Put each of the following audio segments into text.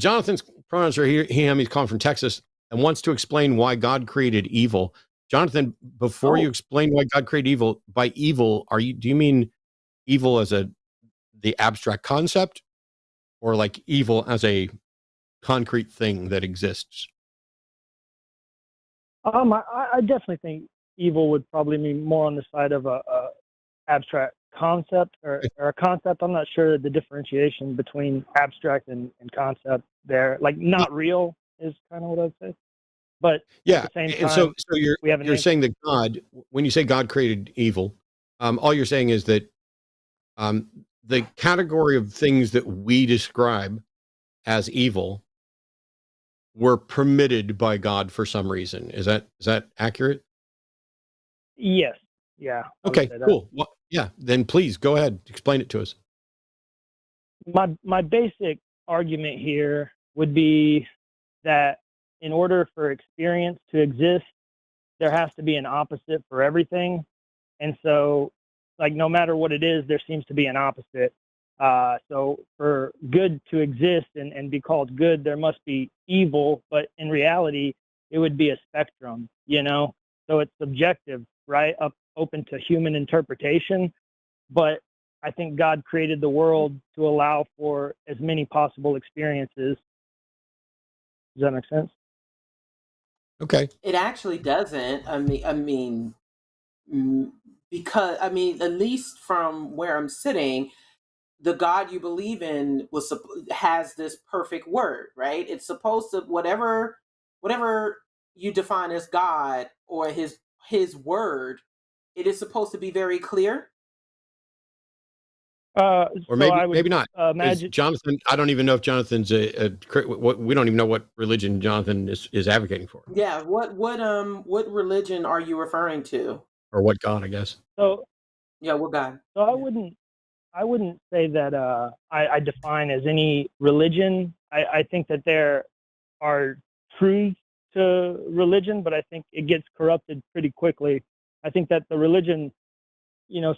Jonathan's pronouns are he, him. He's calling from Texas and wants to explain why God created evil. Jonathan, before you explain why God created evil, by evil, do you mean evil as the abstract concept, or like evil as a concrete thing that exists? I definitely think evil would probably mean more on the side of a abstract concept or a concept. I'm not sure the differentiation between abstract and concept there. Like not real is kind of what I'd say. But yeah, at the same time, and so you're saying that God, when you say God created evil, all you're saying is that the category of things that we describe as evil were permitted by God for some reason. Is that accurate? Yes. Yeah. Okay, cool. Well, yeah, then please go ahead, explain it to us. My basic argument here would be that in order for experience to exist, there has to be an opposite for everything. And so, like, no matter what it is, there seems to be an opposite. So for good to exist and be called good, there must be evil, but in reality, it would be a spectrum, So it's subjective, right? Open to human interpretation. But I think God created the world to allow for as many possible experiences. Does that make sense? Okay. It actually doesn't. Because at least from where I'm sitting, the God you believe in has this perfect word, right? It's supposed to whatever you define as God or his word, it is supposed to be very clear. Or maybe not. Imagine Jonathan, I don't even know if Jonathan's we don't even know what religion Jonathan is advocating for. Yeah, what religion are you referring to? Or what God, I guess. So yeah, what God? So I wouldn't say that I define as any religion. I think that there are truths to religion, but I think it gets corrupted pretty quickly. I think that the religion,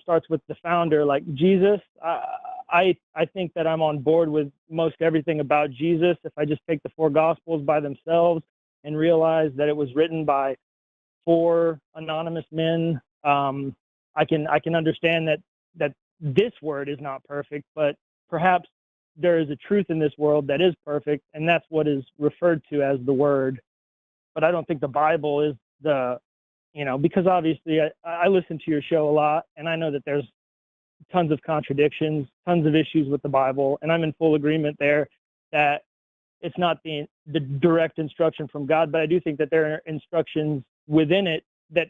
starts with the founder, like Jesus. I think that I'm on board with most everything about Jesus. If I just take the 4 Gospels by themselves and realize that it was written by 4 anonymous men, I can understand that this word is not perfect, but perhaps there is a truth in this world that is perfect, and that's what is referred to as the word. But I don't think the Bible is because obviously I listen to your show a lot, and I know that there's tons of contradictions, tons of issues with the Bible, and I'm in full agreement there that it's not the direct instruction from God, but I do think that there are instructions within it that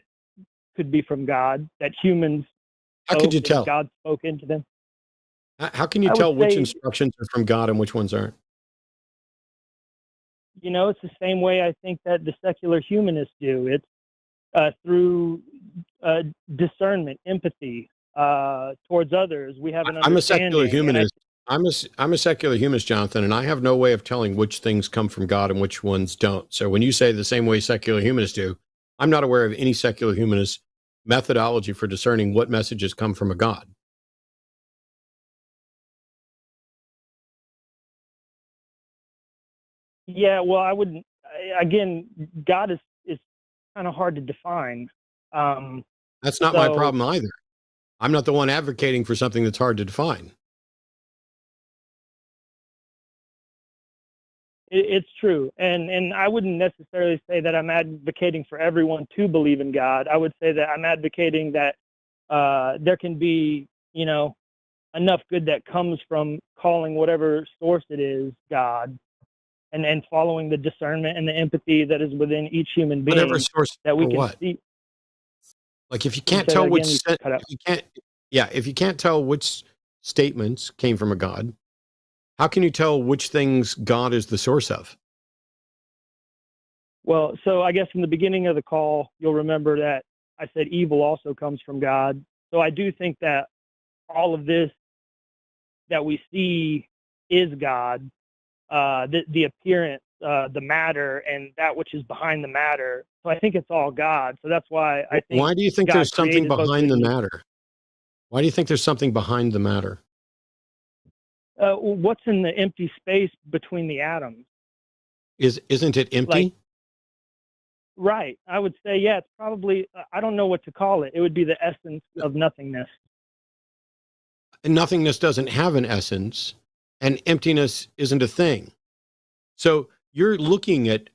could be from God, that humans How could you tell? God spoke into them. How can you tell which instructions are from God and which ones aren't? It's the same way I think that the secular humanists do. It's through discernment, empathy towards others. We have an understanding. I'm a secular humanist. I'm a secular humanist, Jonathan, and I have no way of telling which things come from God and which ones don't. So when you say the same way secular humanists do, I'm not aware of any secular humanist methodology for discerning what messages come from a God. Yeah, well, I wouldn't. Again, God is kind of hard to define. That's not my problem either. I'm not the one advocating for something that's hard to define. It's true. And I wouldn't necessarily say that I'm advocating for everyone to believe in God. I would say that I'm advocating that there can be, enough good that comes from calling whatever source it is God, and following the discernment and the empathy that is within each human being. Whatever source that we can what? see. Like if you can't tell if you can't tell which statements came from a God, how can you tell which things God is the source of? Well, so I guess in the beginning of the call, you'll remember that I said evil also comes from God. So I do think that all of this that we see is God, the appearance, the matter, and that which is behind the matter. So I think it's all God. So that's why I think. Why do you think God there's something created both behind the visions. matter? Why do you think there's something behind the matter? What's in the empty space between the atoms? Isn't it empty? Like, right. I would say, yeah, it's probably, I don't know what to call it. It would be the essence of nothingness. And nothingness doesn't have an essence, and emptiness isn't a thing. So you're looking at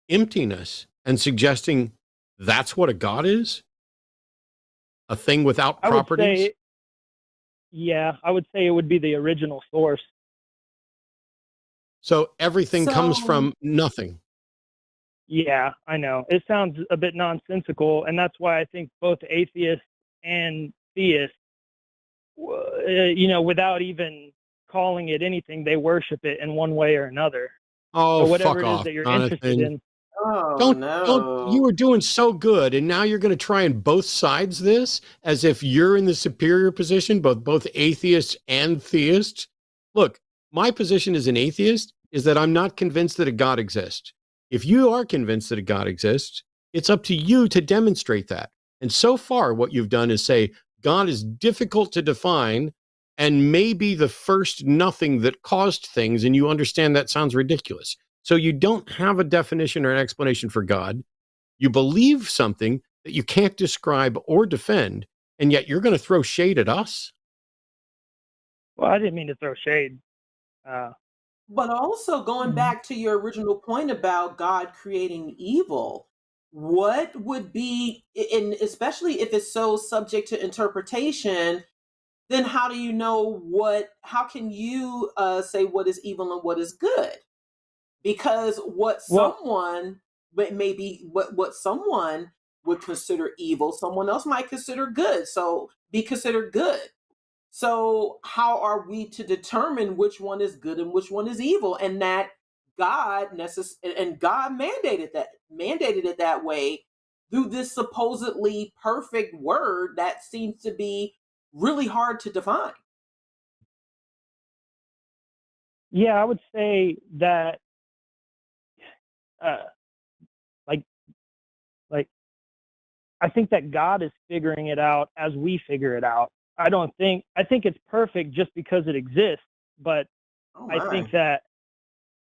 emptiness and suggesting that's what a God is? A thing without properties? I would say it would be the original source. So everything comes So from nothing. Yeah, I know. It sounds a bit nonsensical, and that's why I think both atheists and theists, without even calling it anything, they worship it in one way or another. Oh, So whatever fuck it is off, that you're interested Jonathan. in. oh Don't, you no. were doing so good, and now you're going to try and both sides this as if you're in the superior position, both atheists and theists. Look, my position as an atheist is that I'm not convinced that a God exists. If you are convinced that a God exists, it's up to you to demonstrate that. And so far, what you've done is say God is difficult to define and maybe the first nothing that caused things, and you understand that sounds ridiculous. So you don't have a definition or an explanation for God. You believe something that you can't describe or defend, and yet you're going to throw shade at us? Well, I didn't mean to throw shade. But also going back to your original point about God creating evil, what would be, and especially if it's so subject to interpretation, then how do you know how can you say what is evil and what is good? Because what Well, someone, but maybe what someone would consider evil, someone else might consider good. So be considered good. So how are we to determine which one is good and which one is evil? And that God mandated it that way through this supposedly perfect word that seems to be really hard to define. yeah, I would say that, uh, like, like I think that God is figuring it out as we figure it out. I think it's perfect just because it exists, but Oh I my. think that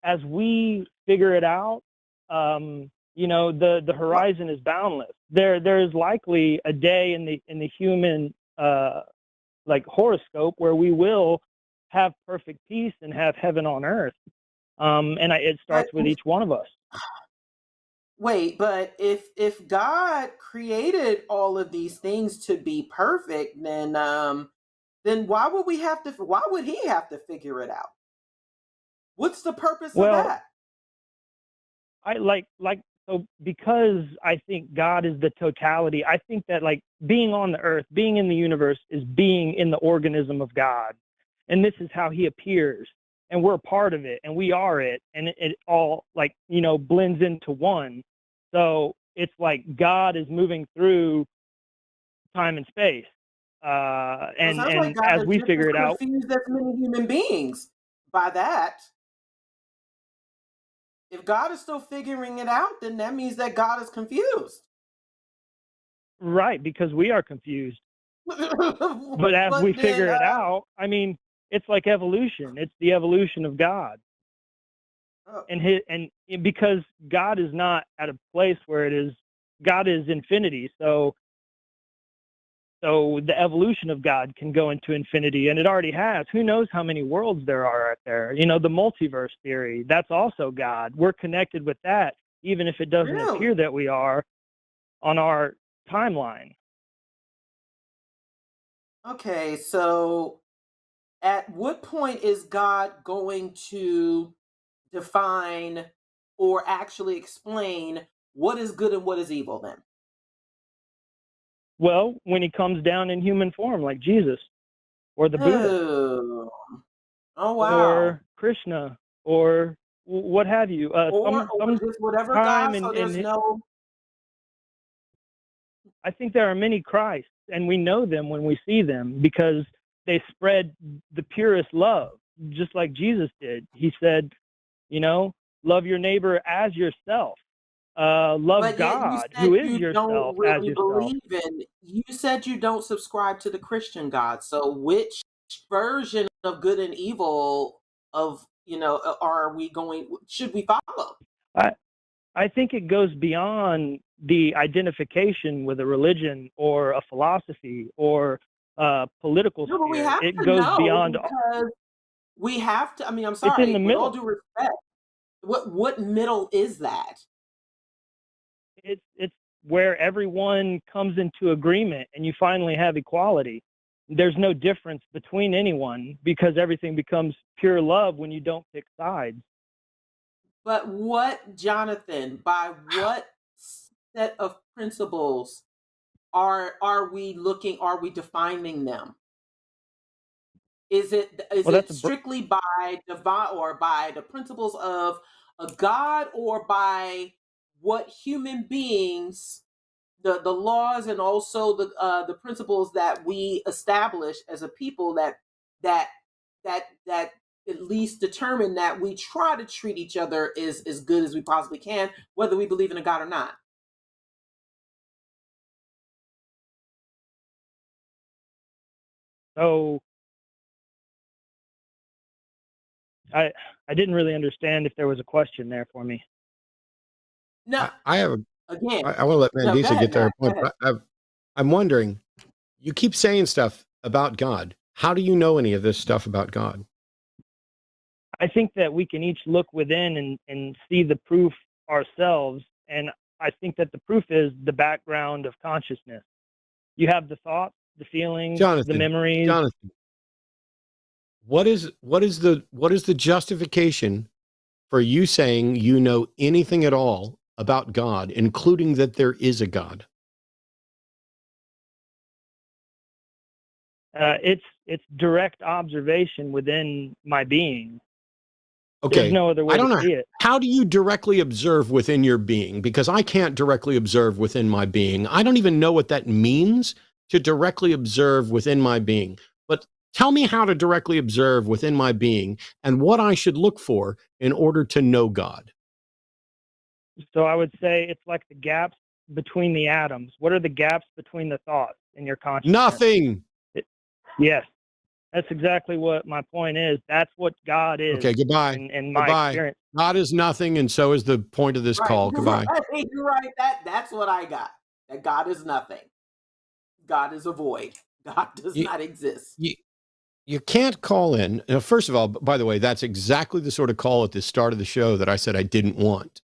as we figure it out, the What? horizon is boundless. There is likely a day in the human like horoscope where we will have perfect peace and have heaven on earth. It But starts with each one of us. wait, but if God created all of these things to be perfect, then why would he have to figure it out? What's the purpose of Well, that? I like so because I think God is the totality. I think that like being on the earth, being in the universe is being in the organism of God. And this is how he appears. And we're a part of it and we are it. And it all like, blends into one. So it's like God is moving through time and space. Well, it sounds like And God as is we just as figure it out, confused as many human beings by that. If God is still figuring it out, then that means that God is confused. right, because we are confused. But as we But then, figure it out, I mean, it's like evolution. It's the evolution of God. uh, And because God is not at a place where God is infinity. So the evolution of God can go into infinity, and it already has. Who knows how many worlds there are out there? The multiverse theory, that's also God. We're connected with that, even if it doesn't really? appear that we are on our timeline. Okay, so at what point is God going to define or actually explain what is good and what is evil then? Well, when he comes down in human form, like Jesus or the Buddha Oh, oh wow. or Krishna or what have you. Or Some just whatever God, time so there's in no. I think there are many Christs, and we know them when we see them because they spread the purest love, just like Jesus did. He said, love your neighbor as yourself. Love But yet you God, said who is you yourself, don't as really yourself. believe in, you said you don't subscribe to the Christian God. So which version of good and evil of, should we follow? I think it goes beyond the identification with a religion or a philosophy or a political No, but we sphere. have It to goes know, beyond. because we have to. I mean, I'm It's in the sorry, with all middle. due respect, what middle is that? It's where everyone comes into agreement and you finally have equality. There's no difference between anyone because everything becomes pure love when you don't pick sides. But what, Jonathan, by what set of principles are we defining them? Is Well, it strictly by divine, or by the principles of a God, or by what human beings, the laws, and also the principles that we establish as a people, that that at least determine that we try to treat each other as good as we possibly can, whether we believe in a God or not? So I didn't really understand if there was a question there for me. No, I have. again, I want to let no. Go Mandisa ahead, get to her Matt. Go point, ahead. but I'm wondering. You keep saying stuff about God. How do you know any of this stuff about God? I think that we can each look within and see the proof ourselves. And I think that the proof is the background of consciousness. You have the thoughts, the feelings, the Jonathan, memories. Jonathan, what is the justification for you saying you know anything at all about God, including that there is a God? It's direct observation within my being. There's Okay, no other I way to don't know. see it. How do you directly observe within your being? Because I can't directly observe within my being. I don't even know what that means, to directly observe within my being. But tell me how to directly observe within my being and what I should look for in order to know God. So I would say it's like the gaps between the atoms. What are the gaps between the thoughts in your consciousness? Nothing. Yes, that's exactly what my point is. That's what God is. Okay, goodbye. In my Goodbye. experience. God is nothing, and so is the point of this Right, call. Goodbye. you're right. That's what I got. That God is nothing. God is a void. God does You, not exist. you, you can't call in. Now, first of all, by the way, that's exactly the sort of call at the start of the show that I said I didn't want.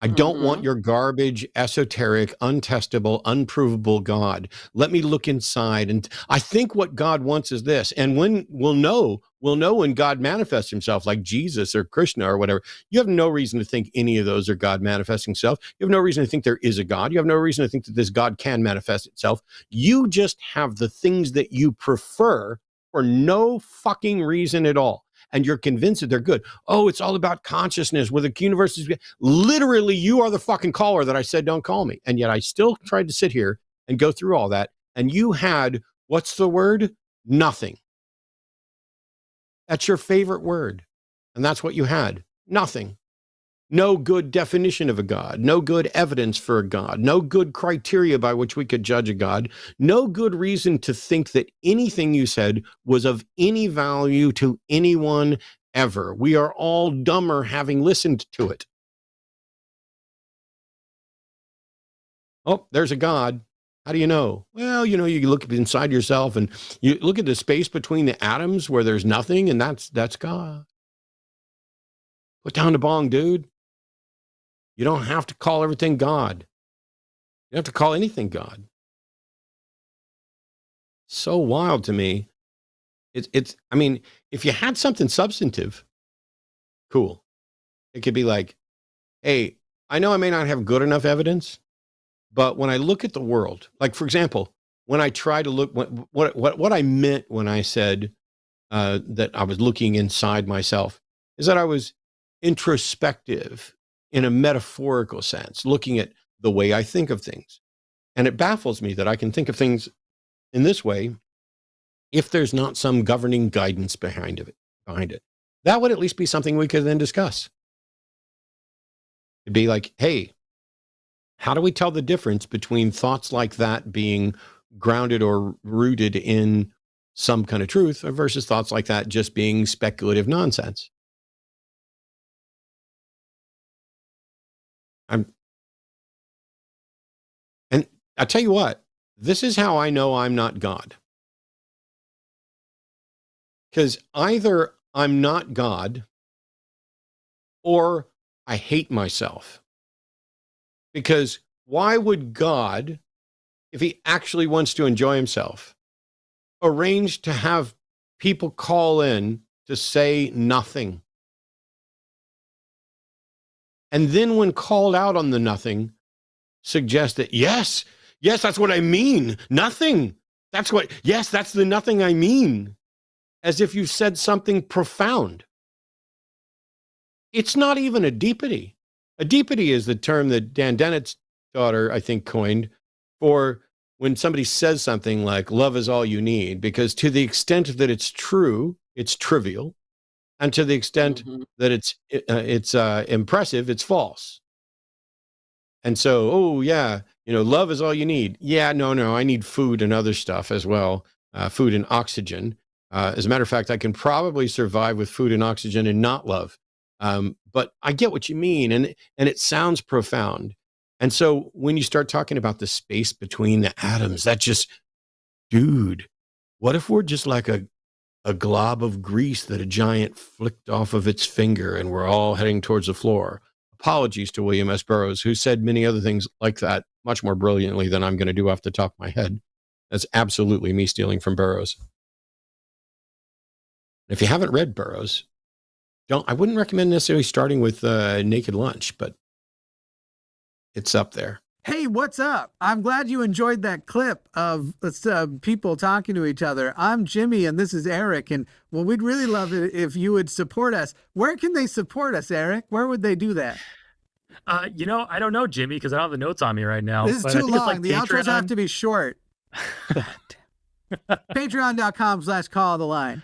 I don't want your garbage, esoteric, untestable, unprovable God. Let me look inside. And I think what God wants is this. And when we'll know when God manifests himself, like Jesus or Krishna or whatever. You have no reason to think any of those are God manifesting himself. You have no reason to think there is a God. You have no reason to think that this God can manifest itself. You just have the things that you prefer for no fucking reason at all. And you're convinced that they're good. Oh, it's all about consciousness where the universe is. Literally, you are the fucking caller that I said don't call me. And yet I still tried to sit here and go through all that. And you had, what's the word? Nothing. That's your favorite word. And that's what you had. Nothing. No good definition of a God, no good evidence for a God, no good criteria by which we could judge a God, no good reason to think that anything you said was of any value to anyone ever. We are all dumber having listened to it. Oh, there's a God. How do you know? Well, you look inside yourself and you look at the space between the atoms where there's nothing, and that's God. Put down the bong, dude. You don't have to call everything God. You don't have to call anything God. So wild to me. I mean, if you had something substantive, cool. It could be like, hey, I know I may not have good enough evidence, but when I look at the world, like for example, when I try to look, what I meant when I said that I was looking inside myself is that I was introspective in a metaphorical sense, looking at the way I think of things. And it baffles me that I can think of things in this way if there's not some governing guidance behind it. That would at least be something we could then discuss. It'd be like, hey, how do we tell the difference between thoughts like that being grounded or rooted in some kind of truth versus thoughts like that just being speculative nonsense. And I'll tell you what, this is how I know I'm not God. Because either I'm not God or I hate myself. Because why would God, if he actually wants to enjoy himself, arrange to have people call in to say nothing? And then when called out on the nothing, suggest that, yes, that's what I mean. Nothing. That's the nothing I mean. As if you said something profound. It's not even a deepity. A deepity is the term that Dan Dennett's daughter, I think, coined for when somebody says something like love is all you need, because to the extent that it's true, it's trivial. And to the extent that it's impressive, it's false. And so, oh yeah, love is all you need. Yeah, no, I need food and other stuff as well. Food and oxygen. As a matter of fact, I can probably survive with food and oxygen and not love. But I get what you mean. And it sounds profound. And so when you start talking about the space between the atoms, that just, dude, what if we're just like a glob of grease that a giant flicked off of its finger and we're all heading towards the floor? Apologies to William S. Burroughs, who said many other things like that much more brilliantly than I'm going to do off the top of my head. That's absolutely me stealing from Burroughs. If you haven't read Burroughs, I wouldn't recommend necessarily starting with Naked Lunch, but it's up there. Hey, what's up? I'm glad you enjoyed that clip of people talking to each other. I'm Jimmy, and this is Eric. And well, we'd really love it if you would support us. Where can they support us, Eric? Where would they do that? I don't know, Jimmy, because I don't have the notes on me right now. This is too long. The outros have to be short. Patreon.com/call the line.